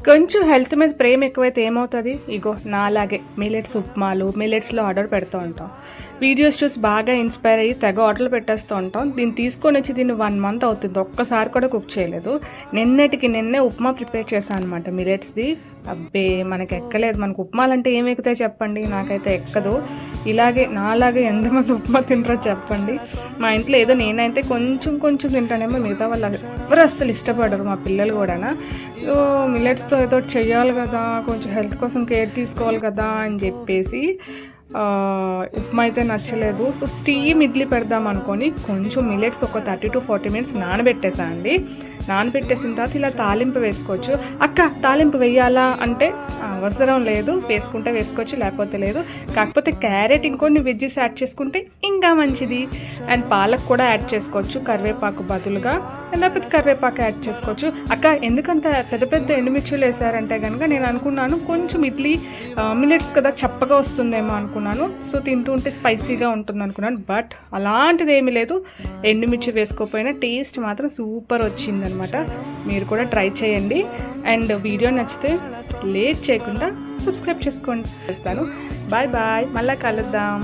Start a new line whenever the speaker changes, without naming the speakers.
కొంచెం హెల్త్ మీద ప్రేమ ఎక్కువైతే ఏమవుతుంది, ఇగో నాలాగే మిల్లెట్స్ ఉప్మాలు, మిల్లెట్స్లో ఆర్డర్ పెడుతూ ఉంటాం. వీడియోస్ చూసి బాగా ఇన్స్పైర్ అయ్యి తెగ ఆర్డర్లు పెట్టేస్తూ ఉంటాం. దీన్ని తీసుకొని వచ్చి దీన్ని 1 మంత్ అవుతుంది, ఒక్కసారి కూడా కుక్ చేయలేదు. నిన్నే ఉప్మా ప్రిపేర్ చేశాను అనమాట మిల్లెట్స్ది. అబ్బే మనకి ఎక్కలేదు. మనకు ఉప్మాలంటే ఏం ఎక్కుతాయి చెప్పండి, నాకైతే ఎక్కదు. నాలాగే ఎంతమంది ఉప్మా తింటారో చెప్పండి. మా ఇంట్లో ఏదో నేనైతే కొంచెం తింటానేమో, మిగతా వాళ్ళు ఎవరు అస్సలు ఇష్టపడరు, మా పిల్లలు కూడా. మిల్లెట్స్తో ఏదో చెయ్యాలి కదా, కొంచెం హెల్త్ కోసం కేర్ తీసుకోవాలి కదా అని చెప్పేసి ఉప్మా అయితే నచ్చలేదు. సో స్టీమ్ ఇడ్లీ పెడదాం అనుకొని కొంచెం మిల్లెట్స్ ఒక 30 to 40 minutes నానబెట్టేసా అండి. నానబెట్టేసిన తర్వాత ఇలా తాలింపు వేసుకోవచ్చు. అక్క తాలింపు వేయాలా అంటే అవసరం లేదు, వేసుకుంటే వేసుకోవచ్చు, లేకపోతే లేదు. కాకపోతే క్యారెట్ ఇంకొన్ని వెజ్జెస్ యాడ్ చేసుకుంటే ఇంకా మంచిది. అండ్ పాలక్ కూడా యాడ్ చేసుకోవచ్చు కరివేపాకు బదులుగా, లేకపోతే కరివేపాకు యాడ్ చేసుకోవచ్చు. అక్క ఎందుకంత పెద్ద ఎండుమిర్చులు వేసారంటే కనుక నేను అనుకున్నాను కొంచెం ఇడ్లీ మిల్లెట్స్ కదా చప్పగా వస్తుందేమో అనుకున్నాను. సో తింటుంటే స్పైసీగా ఉంటుంది అనుకున్నాను, బట్ అలాంటిది ఏమీ లేదు. ఎండుమిర్చి వేసుకోకపోయినా టేస్ట్ మాత్రం సూపర్ వచ్చింది అనమాట. మీరు కూడా ట్రై చేయండి. అండ్ వీడియో నచ్చితే లేట్ చేయకుండా సబ్స్క్రైబ్ చేసుకోండి. చేస్తాను. బాయ్ మళ్ళీ కలుద్దాం.